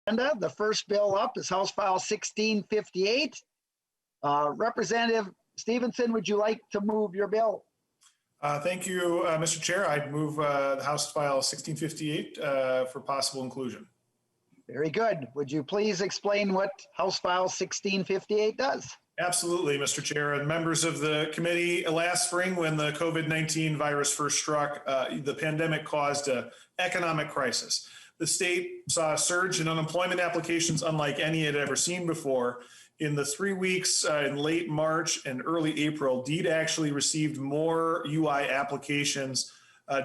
The first bill up is House File 1658. Representative Stephenson, would you like to move your bill? Thank you, Mr. Chair. I'd move the House File 1658 for possible inclusion. Very good. Would you please explain what House File 1658 does? Absolutely, Mr. Chair. And members of the committee, last spring when the COVID-19 virus first struck, the pandemic caused an economic crisis. The state saw a surge in unemployment applications unlike any it had ever seen before. In the 3 weeks in late March and early April, DEED actually received more UI applications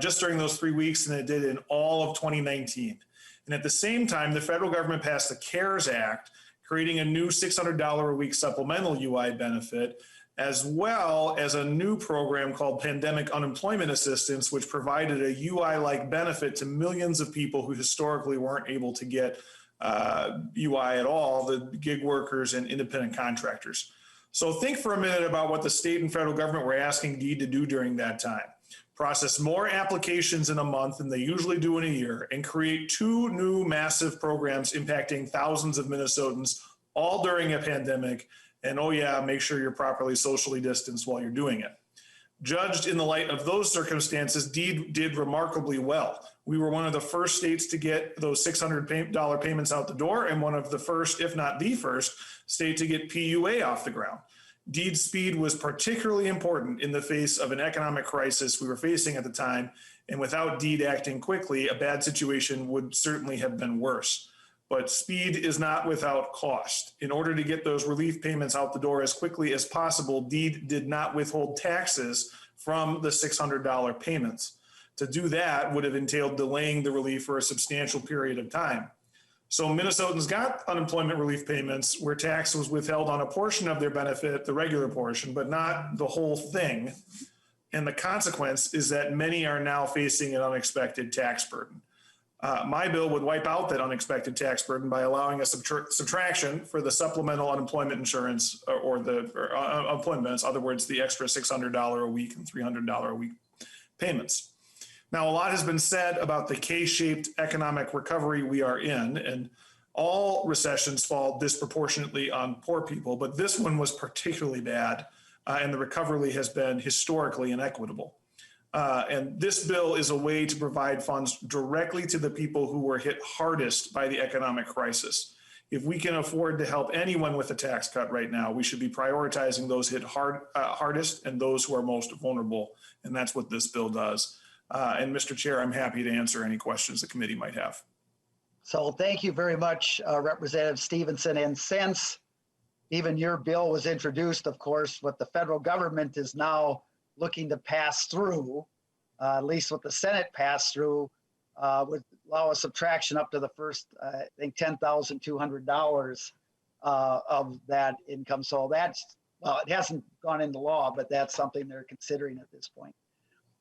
just during those 3 weeks than it did in all of 2019. And at the same time, the federal government passed the CARES Act, creating a new $600 a week supplemental UI benefit, as well as a new program called Pandemic Unemployment Assistance, which provided a UI-like benefit to millions of people who historically weren't able to get UI at all, the gig workers and independent contractors. So think for a minute about what the state and federal government were asking DEED to do during that time. Process more applications in a month than they usually do in a year, and create two new massive programs impacting thousands of Minnesotans, all during a pandemic. And oh yeah, make sure you're properly socially distanced while you're doing it. Judged in the light of those circumstances, DEED did remarkably well. We were one of the first states to get those $600 payments out the door, and one of the first, if not the first, state to get PUA off the ground. DEED speed was particularly important in the face of an economic crisis we were facing at the time, and without DEED acting quickly, a bad situation would certainly have been worse. But speed is not without cost. In order to get those relief payments out the door as quickly as possible, DEED did not withhold taxes from the $600 payments. To do that would have entailed delaying the relief for a substantial period of time. So Minnesotans got unemployment relief payments where tax was withheld on a portion of their benefit, the regular portion, but not the whole thing. And the consequence is that many are now facing an unexpected tax burden. My bill would wipe out that unexpected tax burden by allowing a subtraction for the supplemental unemployment insurance or unemployment benefits, in other words, the extra $600 a week and $300 a week payments. Now, a lot has been said about the K-shaped economic recovery we are in, and all recessions fall disproportionately on poor people, but this one was particularly bad, and the recovery has been historically inequitable. And this bill is a way to provide funds directly to the people who were hit hardest by the economic crisis. If we can afford to help anyone with a tax cut right now, we should be prioritizing those hit hardest and those who are most vulnerable. And that's what this bill does. And Mr. Chair, I'm happy to answer any questions the committee might have. So thank you very much, Representative Stephenson. And since even your bill was introduced, of course, what the federal government is now looking to pass through, at least what the Senate passed through, would allow a subtraction up to the first, I think, $10,200 of that income. So that's, well, it hasn't gone into law, but that's something they're considering at this point.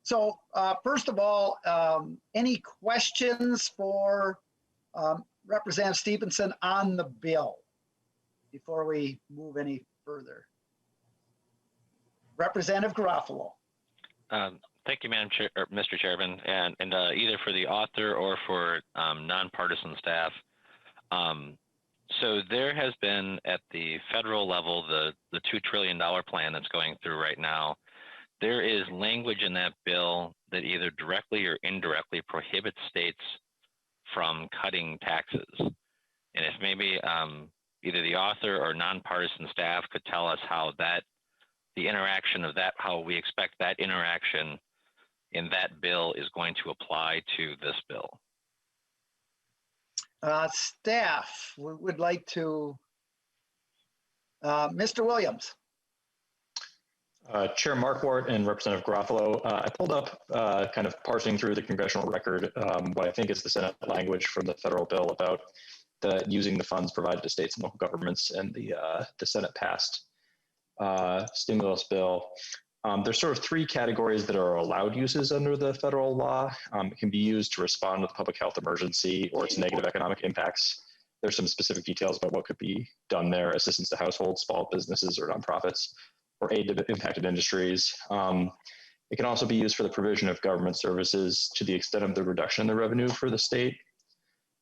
So first of all, any questions for Representative Stephenson on the bill before we move any further? Representative Garofalo. Thank you, Mr. Chairman, and either for the author or for nonpartisan staff. So there has been at the federal level the $2 trillion plan that's going through right now. There is language in that bill that either directly or indirectly prohibits states from cutting taxes. And if maybe either the author or nonpartisan staff could tell us how the interaction of that, how we expect that interaction in that bill is going to apply to this bill. Staff, we would like to, Mr. Williams. Chair Markwart and Representative Garofalo, I pulled up kind of parsing through the congressional record what I think is the Senate language from the federal bill about using the funds provided to states and local governments, and the Senate passed stimulus bill. There's sort of three categories that are allowed uses under the federal law. It can be used to respond to the public health emergency or its negative economic impacts. There's some specific details about what could be done there: assistance to households, small businesses, or nonprofits, or aid to impacted industries. It can also be used for the provision of government services to the extent of the reduction in the revenue for the state.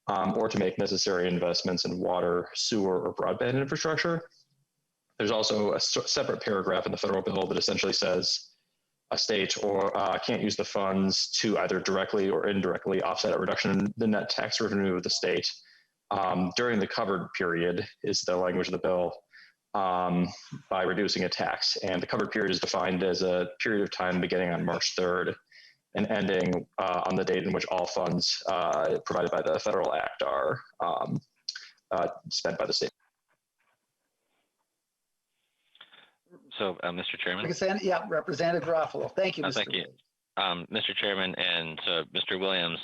or to make necessary investments in water, sewer, or broadband infrastructure. There's also a separate paragraph in the federal bill that essentially says a state or can't use the funds to either directly or indirectly offset a reduction in the net tax revenue of the state during the covered period, is the language of the bill, by reducing a tax. And the covered period is defined as a period of time beginning on March 3rd and ending on the date in which all funds provided by the federal act are spent by the state. So, Mr. Chairman. Yeah, Representative Garofalo. Thank you, Mr. Thank you. Mr. Chairman, and so Mr. Williams,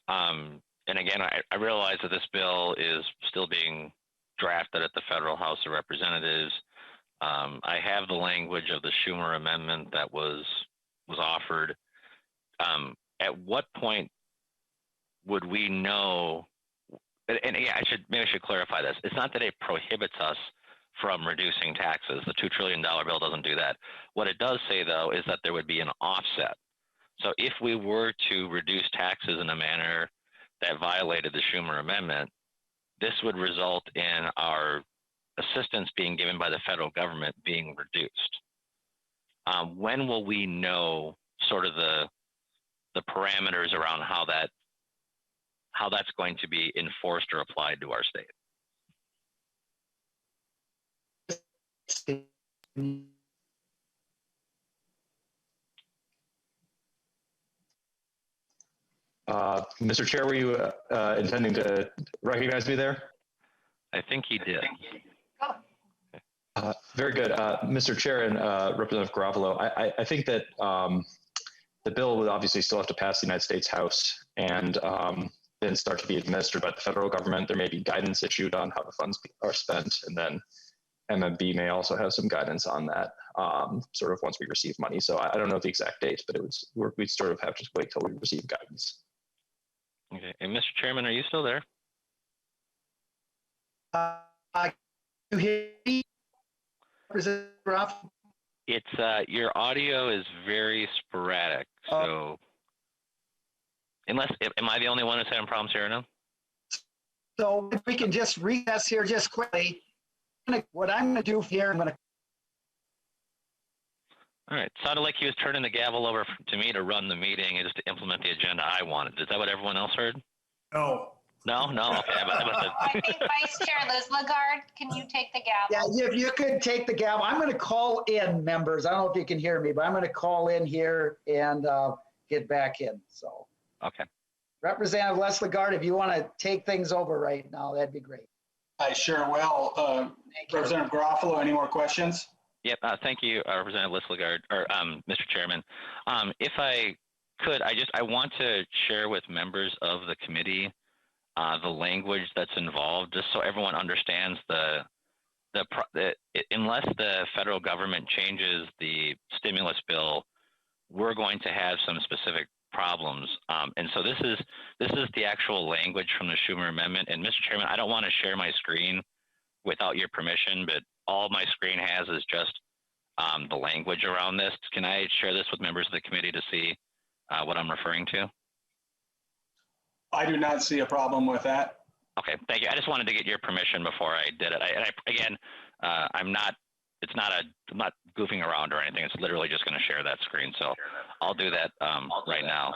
and again, I realize that this bill is still being drafted at the Federal House of Representatives. I have the language of the Schumer amendment that was offered. At what point would we know? And yeah, maybe I should clarify this. It's not that it prohibits us from reducing taxes. The $2 trillion bill doesn't do that. What it does say, though, is that there would be an offset. So if we were to reduce taxes in a manner that violated the Schumer amendment, this would result in our assistance being given by the federal government being reduced. When will we know sort of the parameters around how that's going to be enforced or applied to our state? Mr. Chair, were you intending to recognize me there? I think he did. Very good. Mr. Chair and Representative Garofalo, I think that the bill would obviously still have to pass the United States House and then start to be administered by the federal government. There may be guidance issued on how the funds are spent, and then MMB may also have some guidance on that sort of once we receive money. So I don't know the exact date, but we'd sort of have to wait till we receive guidance. Okay. And Mr. Chairman, are you still there? You hear me, Representative Garofalo? It's your audio is very sporadic. So am I the only one who's having problems here or no? So if we can just recess here just quickly. What I'm going to do here, I'm going to. All right. Sounded like he was turning the gavel over to me to run the meeting and just to implement the agenda I wanted. Is that what everyone else heard? No. No? Okay. I think Vice Chair Liz Lagarde, can you take the gavel? Yeah, if you could take the gavel. I'm going to call in members. I don't know if you can hear me, but I'm going to call in here and get back in. So. Okay. Representative Les Lagarde, if you want to take things over right now, that'd be great. I sure will. Representative Garofalo, any more questions? Yep. Thank you, Representative Les Lagarde, or Mr. Chairman. If I could, I want to share with members of the committee the language that's involved, just so everyone understands unless the federal government changes the stimulus bill, we're going to have some specific problems. And so this is the actual language from the Schumer amendment. And Mr. Chairman, I don't want to share my screen without your permission, but all my screen has is just the language around this. Can I share this with members of the committee to see what I'm referring to? I do not see a problem with that. Okay, thank you. I just wanted to get your permission before I did it. I'm not goofing around or anything. It's literally just going to share that screen. So I'll do that right now.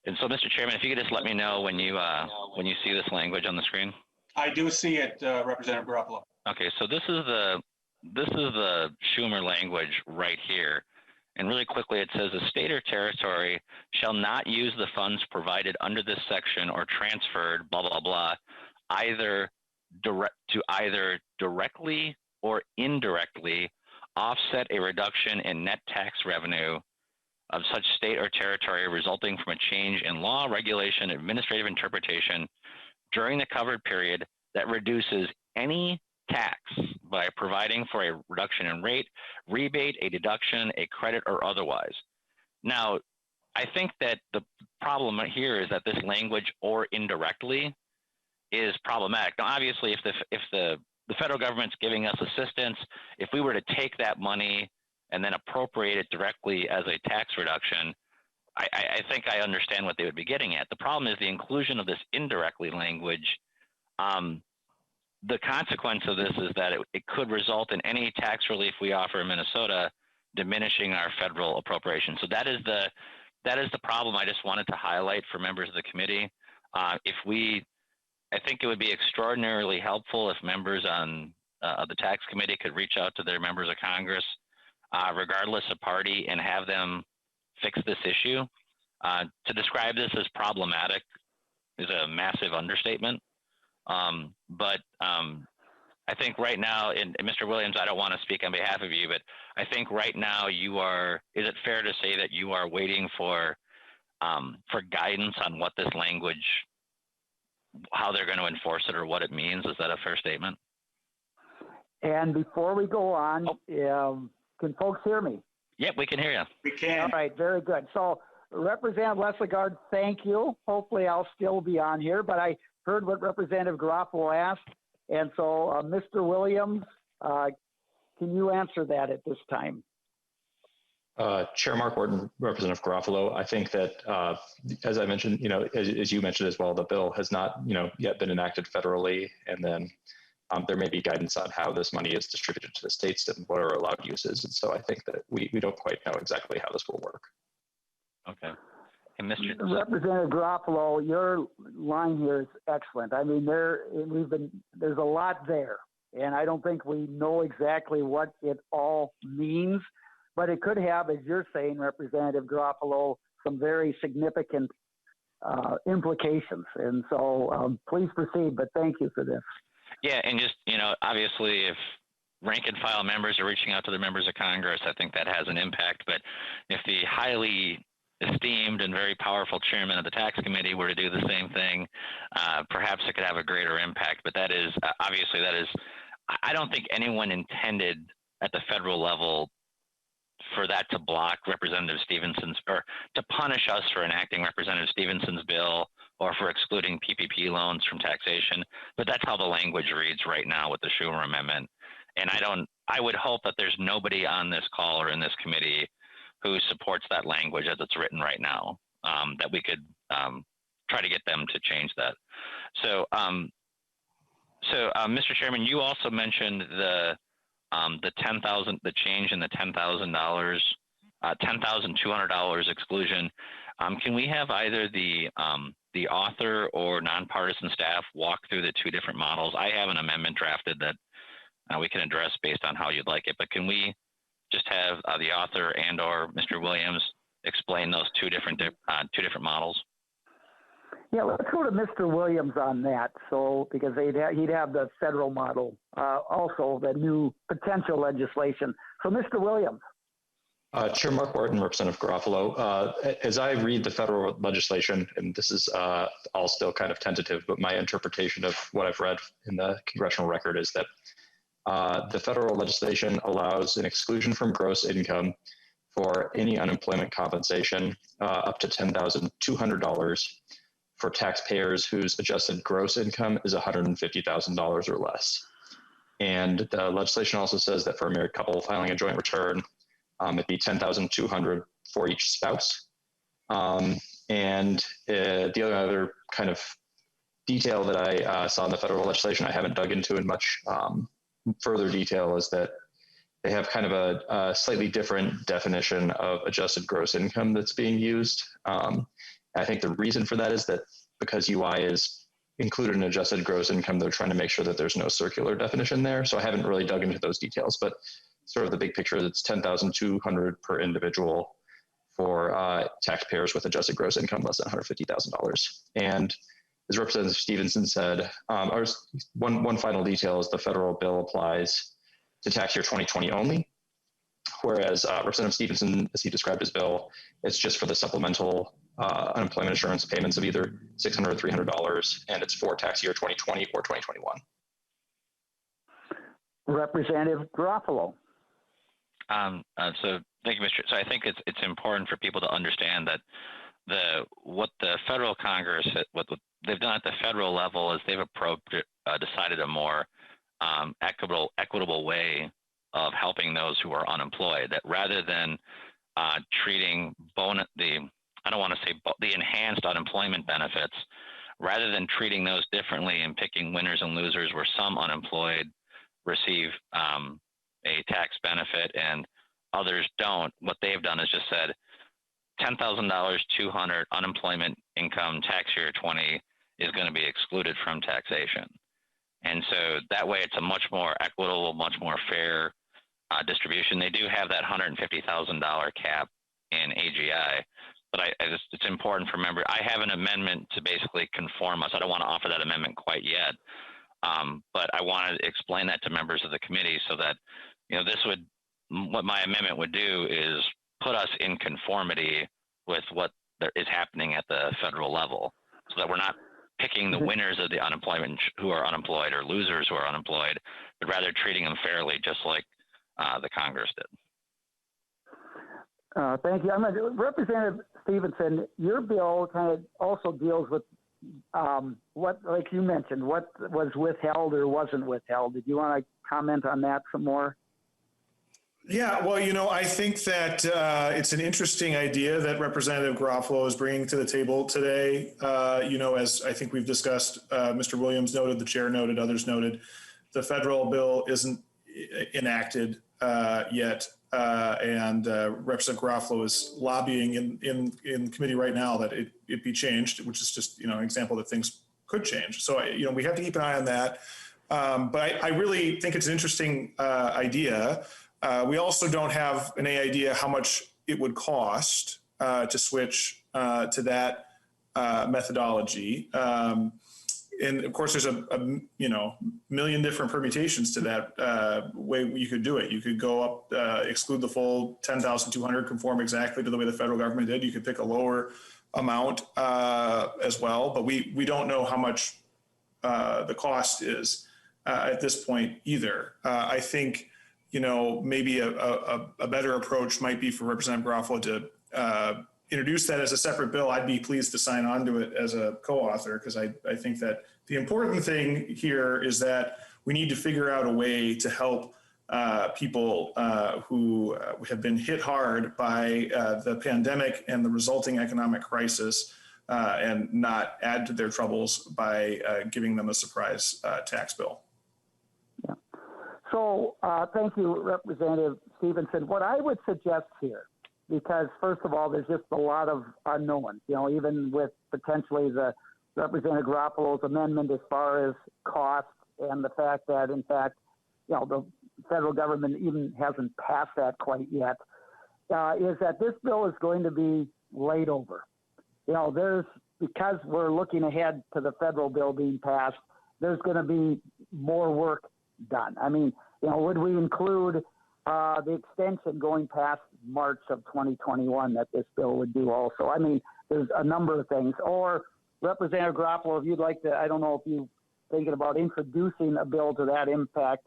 And so, Mr. Chairman, if you could just let me know when you see this language on the screen. I do see it, Representative Garofalo. Okay, so this is the Schumer language right here. And really quickly, it says a state or territory shall not use the funds provided under this section or transferred, blah, blah, blah, either directly or indirectly offset a reduction in net tax revenue of such state or territory resulting from a change in law, regulation, administrative interpretation during the covered period that reduces any tax by providing for a reduction in rate, rebate, a deduction, a credit, or otherwise. Now, I think that the problem here is that this language "or indirectly" is problematic. Now, obviously, if the federal government's giving us assistance, if we were to take that money and then appropriate it directly as a tax reduction, I think I understand what they would be getting at. The problem is the inclusion of this indirectly language. The consequence of this is that it could result in any tax relief we offer in Minnesota diminishing our federal appropriation. So that is the problem I just wanted to highlight for members of the committee. I think it would be extraordinarily helpful if members on the tax committee could reach out to their members of Congress, regardless of party, and have them fix this issue. To describe this as problematic is a massive understatement. But I think right now, and Mr. Williams, I don't want to speak on behalf of you, but I think right now is it fair to say that you are waiting for guidance on what this language, how they're going to enforce it or what it means? Is that a fair statement? And before we go on, can folks hear me? Yep, we can hear you. We can. All right, very good. So Representative Leslegard, thank you. Hopefully I'll still be on here, but I heard what Representative Garofalo asked. And so Mr. Williams, can you answer that at this time? Chair Mark Orton, Representative Garofalo, I think that, as I mentioned, as you mentioned as well, the bill has not, yet been enacted federally, and then there may be guidance on how this money is distributed to the states and what are allowed uses. And so I think that we don't quite know exactly how this will work. Okay. And Mr. Representative Garofalo, your line here is excellent. I mean, there's a lot there, and I don't think we know exactly what it all means, but it could have, as you're saying, Representative Garofalo, some very significant implications. And so please proceed, but thank you for this. Yeah, and just, obviously if rank and file members are reaching out to the members of Congress, I think that has an impact. But if the highly esteemed and very powerful chairman of the tax committee were to do the same thing, perhaps it could have a greater impact. But that is, I don't think anyone intended at the federal level for that to block Representative Stephenson's, or to punish us for enacting Representative Stephenson's bill or for excluding PPP loans from taxation. But that's how the language reads right now with the Schumer amendment. And I would hope that there's nobody on this call or in this committee who supports that language as it's written right now, that we could try to get them to change that. So, Mr. Chairman, you also mentioned the change in the $10,000, $10,200 exclusion. Can we have either the author or nonpartisan staff walk through the two different models? I have an amendment drafted that we can address based on how you'd like it, but can we just have the author and or Mr. Williams explain those two different models? Yeah, let's go to Mr. Williams on that. So, because he'd have the federal model, also the new potential legislation. So, Mr. Williams. Chair Mark Orton, Representative Garofalo, as I read the federal legislation, and this is all still kind of tentative, but my interpretation of what I've read in the congressional record is that the federal legislation allows an exclusion from gross income for any unemployment compensation up to $10,200 for taxpayers whose adjusted gross income is $150,000 or less. And the legislation also says that for a married couple filing a joint return, it'd be $10,200 for each spouse. And the other kind of detail that I saw in the federal legislation, I haven't dug into in much further detail, is that they have kind of a slightly different definition of adjusted gross income that's being used. I think the reason for that is that because UI is included in adjusted gross income, they're trying to make sure that there's no circular definition there. So I haven't really dug into those details, but sort of the big picture, it's $10,200 per individual for taxpayers with adjusted gross income less than $150,000. And as Representative Stephenson said, one final detail is the federal bill applies to tax year 2020 only, whereas Representative Stephenson, as he described his bill, it's just for the supplemental unemployment insurance payments of either $600 or $300, and it's for tax year 2020 or 2021. Representative Garofalo. So thank you, Mr. So I think it's important for people to understand that what the federal Congress, what they've done at the federal level is they've decided a more equitable way of helping those who are unemployed. That rather than treating I don't want to say the enhanced unemployment benefits, rather than treating those differently and picking winners and losers where some unemployed receive a tax benefit and others don't. What they've done is just said $10,000, $200 unemployment income tax year 20 is going to be excluded from taxation. And so that way it's a much more equitable, much more fair distribution. They do have that $150,000 cap in AGI, but it's important for members. I have an amendment to basically conform us. I don't want to offer that amendment quite yet, but I want to explain that to members of the committee so that, what my amendment would do is put us in conformity with what is happening at the federal level, so that we're not picking the winners of the unemployment who are unemployed or losers who are unemployed, but rather treating them fairly, just like the Congress did. Thank you. Representative Stephenson, your bill kind of also deals with what, like you mentioned, what was withheld or wasn't withheld. Did you want to comment on that some more? Yeah, well, I think that it's an interesting idea that Representative Garofalo is bringing to the table today. As I think we've discussed, Mr. Williams noted, the chair noted, others noted, the federal bill isn't enacted yet, and Representative Garofalo is lobbying in committee right now that it be changed, which is just an example that things could change. So we have to keep an eye on that. But I really think it's an interesting idea. We also don't have an idea how much it would cost to switch to that methodology. And of course, there's a million different permutations to that way you could do it. You could go up, exclude the full 10,200, conform exactly to the way the federal government did. You could pick a lower amount as well, but we don't know how much the cost is at this point either. I think maybe a better approach might be for Representative Garofalo to introduce that as a separate bill. I'd be pleased to sign on to it as a co-author, because I think that the important thing here is that we need to figure out a way to help people who have been hit hard by the pandemic and the resulting economic crisis, and not add to their troubles by giving them a surprise tax bill. Yeah. So thank you, Representative Stephenson. What I would suggest here, because first of all, there's just a lot of unknowns, even with potentially the Representative Garofalo's amendment as far as cost and the fact that, in fact, the federal government even hasn't passed that quite yet, is that this bill is going to be laid over. Because we're looking ahead to the federal bill being passed, there's going to be more work done. I mean, would we include the extension going past March of 2021 that this bill would do also? I mean, there's a number of things. Or Representative Garofalo, if you'd like to, I don't know if you're thinking about introducing a bill to that impact,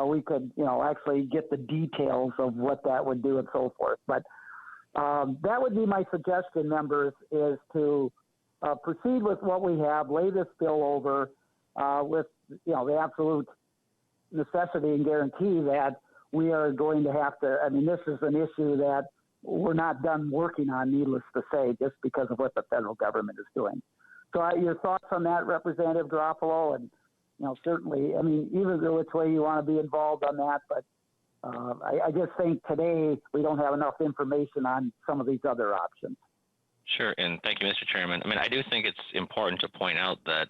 we could, actually get the details of what that would do and so forth. But that would be my suggestion, members, is to proceed with what we have, lay this bill over with, the absolute necessity and guarantee that we are going to have to, this is an issue that we're not done working on, needless to say, just because of what the federal government is doing. So your thoughts on that, Representative Garofalo? And, certainly, either which way you want to be involved on that, but I just think today we don't have enough information on some of these other options. Sure, and thank you, Mr. Chairman. I do think it's important to point out that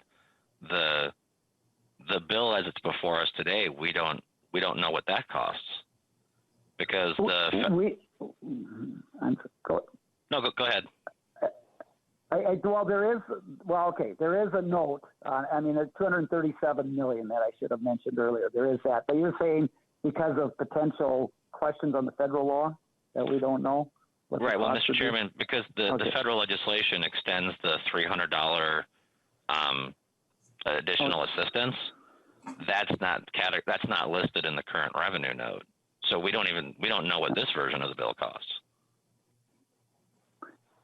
the bill as it's before us today, we don't know what that costs, because go ahead. There is a note. There's $237 million that I should have mentioned earlier. There is that, but you're saying because of potential questions on the federal law that we don't know. Right. Well, Mr. Chairman, because the federal legislation extends the $300 additional assistance, that's not listed in the current revenue note. So we don't know what this version of the bill costs.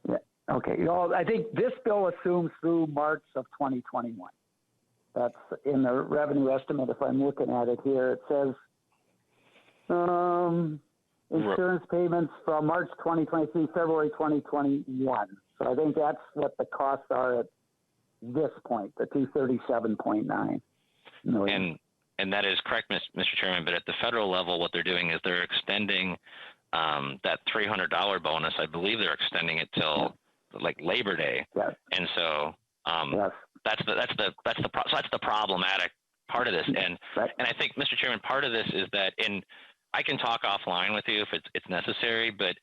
Yeah. Okay. I think this bill assumes through March of 2021. That's in the revenue estimate. If I'm looking at it here, it says insurance payments from March 2023, February 2021. So I think that's what the costs are at this point, the 237.9 million. And that is correct, Mr. Chairman, but at the federal level, what they're doing is they're extending that $300 bonus. I believe they're extending it till like Labor Day. Yes. And so Yes. that's the problematic part of this. And I think, Mr. Chairman, part of this is that I can talk offline with you if it's necessary, but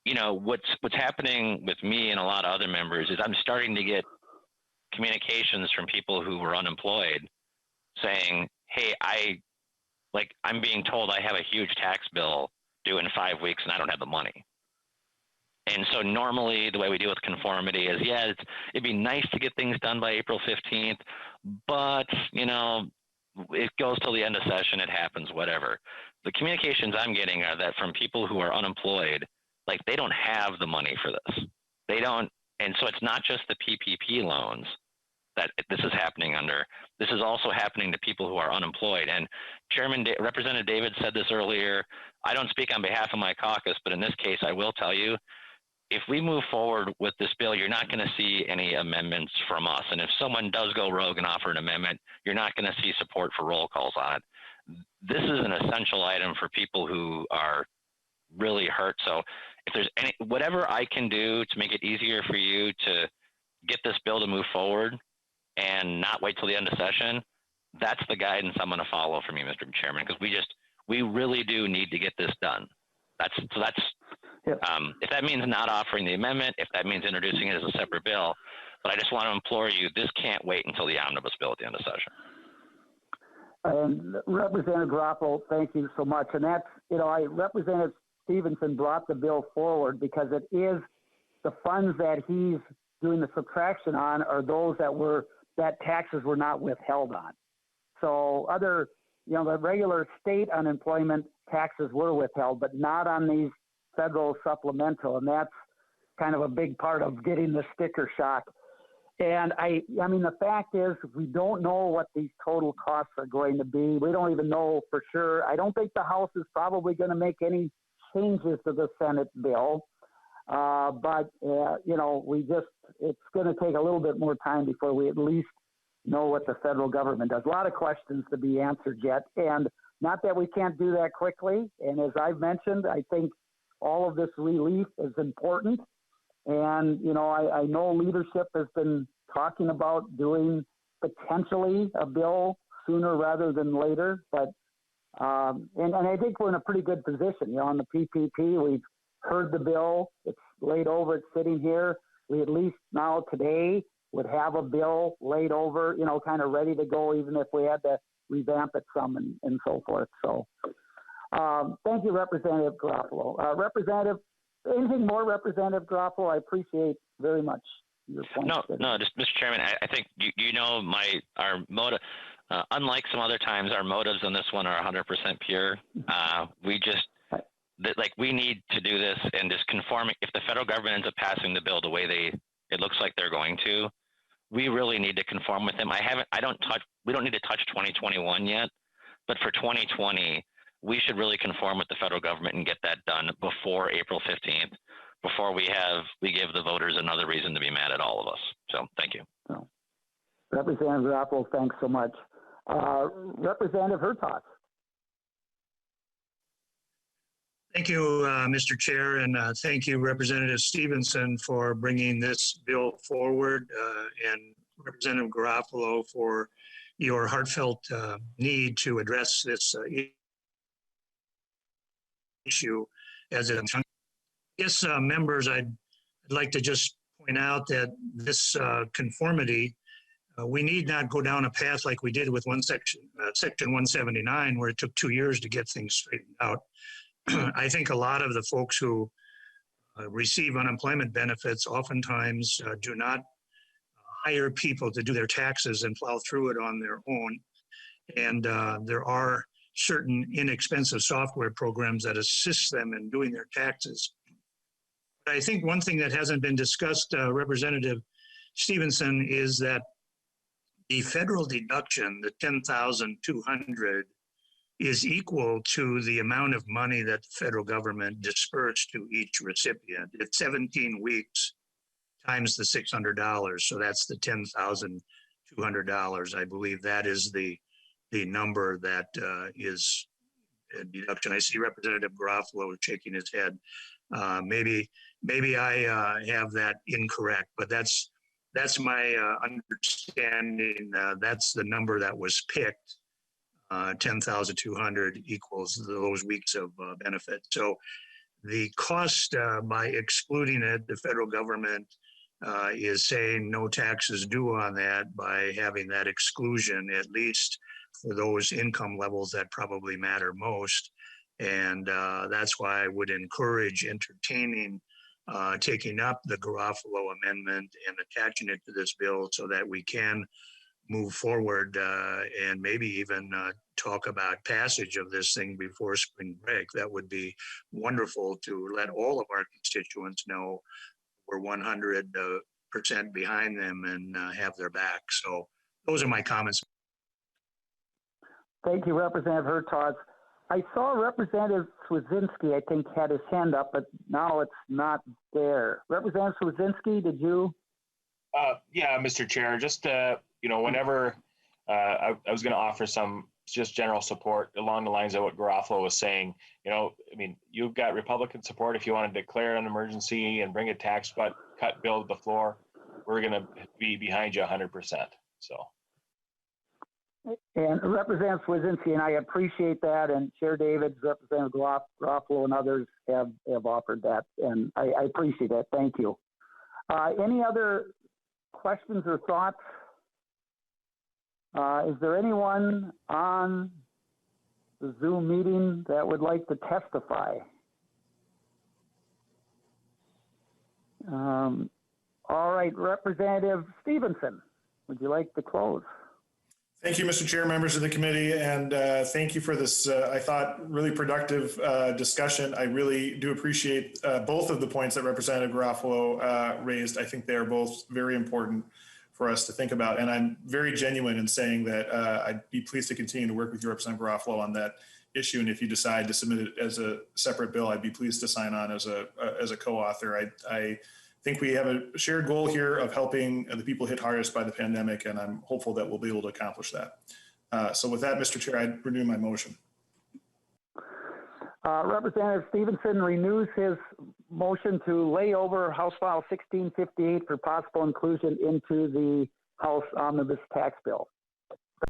you know, what's happening with me and a lot of other members is I'm starting to get communications from people who were unemployed saying, hey, I'm being told I have a huge tax bill due in 5 weeks and I don't have the money. And so normally the way we deal with conformity is, it'd be nice to get things done by April 15th, but you know, it goes till the end of session, it happens, whatever. The communications I'm getting are that from people who are unemployed, like they don't have the money for this. They don't, and so it's not just the PPP loans that this is happening under. This is also happening to people who are unemployed. And Representative David said this earlier. I don't speak on behalf of my caucus, but in this case, I will tell you, if we move forward with this bill, you're not going to see any amendments from us. And if someone does go rogue and offer an amendment, you're not going to see support for roll calls on it. This is an essential item for people who are really hurt. So if there's whatever I can do to make it easier for you to get this bill to move forward and not wait till the end of session, that's the guidance I'm going to follow from you, Mr. Chairman, because we really do need to get this done. If that means not offering the amendment, if that means introducing it as a separate bill, but I just want to implore you, this can't wait until the omnibus bill at the end of session. And Representative Garofalo, thank you so much. And that's, Representative Stephenson brought the bill forward because it is the funds that he's doing the subtraction on are those that taxes were not withheld on. So other, the regular state unemployment taxes were withheld, but not on these federal supplemental. And that's kind of a big part of getting the sticker shock. And I mean, the fact is we don't know what these total costs are going to be. We don't even know for sure. I don't think the House is probably going to make any changes to the Senate bill. But it's going to take a little bit more time before we at least know what the federal government does. A lot of questions to be answered yet. And not that we can't do that quickly. And as I've mentioned, I think all of this relief is important. And, I know leadership has been talking about doing potentially a bill sooner rather than later. But, and I think we're in a pretty good position. On the PPP, we've heard the bill. It's laid over. It's sitting here. We at least now today would have a bill laid over, kind of ready to go, even if we had to revamp it some and so forth. So thank you, Representative Garofalo. Representative, anything more, Representative Garofalo? I appreciate very much your point. No, just Mr. Chairman, I think our motive, unlike some other times, our motives on this one are 100% pure. We need to do this and just conforming. If the federal government ends up passing the bill the way it looks like they're going to, we really need to conform with them. We don't need to touch 2021 yet, but for 2020, we should really conform with the federal government and get that done before April 15th, before we give the voters another reason to be mad at all of us. So thank you. Representative Garofalo, thanks so much. Representative Hertaus. Thank you, Mr. Chair, and thank you, Representative Stephenson, for bringing this bill forward, and Representative Garofalo for your heartfelt need to address this issue as it. Yes, members, I'd like to just point out that this conformity, we need not go down a path like we did with Section 179, where it took 2 years to get things straightened out. I think a lot of the folks who receive unemployment benefits oftentimes do not hire people to do their taxes and plow through it on their own. And there are certain inexpensive software programs that assist them in doing their taxes. But I think one thing that hasn't been discussed, Representative Stephenson, is that the federal deduction, the $10,200, is equal to the amount of money that the federal government dispersed to each recipient. It's 17 weeks times the $600. So that's the $10,200. I believe that is the number that is a deduction. I see Representative Garofalo shaking his head. Maybe I have that incorrect, but that's my understanding. That's the number that was picked. 10,200 equals those weeks of benefit. So the cost by excluding it, the federal government is saying no taxes due on that by having that exclusion, at least for those income levels that probably matter most. And that's why I would encourage entertaining taking up the Garofalo amendment and attaching it to this bill so that we can move forward and maybe even talk about passage of this thing before spring break. That would be wonderful to let all of our constituents know we're 100% behind them and have their back. So those are my comments. Thank you, Representative Hertauz. I saw Representative Swedzinski, I think, had his hand up, but now it's not there. Representative Swedzinski, did you? Yeah, Mr. Chair, just, whenever I was going to offer some just general support along the lines of what Garofalo was saying, you've got Republican support. If you want to declare an emergency and bring a tax cut bill to the floor, we're going to be behind you 100%. So. And Representative Swedzinski, and I appreciate that, and Chair Davids, Representative Garofalo, and others have offered that, and I appreciate that. Thank you. Any other questions or thoughts? Is there anyone on the Zoom meeting that would like to testify? All right, Representative Stephenson, would you like to close? Thank you, Mr. Chair, members of the committee, and thank you for this, I thought, really productive discussion. I really do appreciate both of the points that Representative Garofalo raised. I think they are both very important for us to think about, and I'm very genuine in saying that I'd be pleased to continue to work with you, Representative Garofalo, on that issue, and if you decide to submit it as a separate bill, I'd be pleased to sign on as a co-author. I think we have a shared goal here of helping the people hit hardest by the pandemic, and I'm hopeful that we'll be able to accomplish that. So with that, Mr. Chair, I renew my motion. Representative Stephenson renews his motion to lay over House File 1658 for possible inclusion into the House Omnibus tax bill.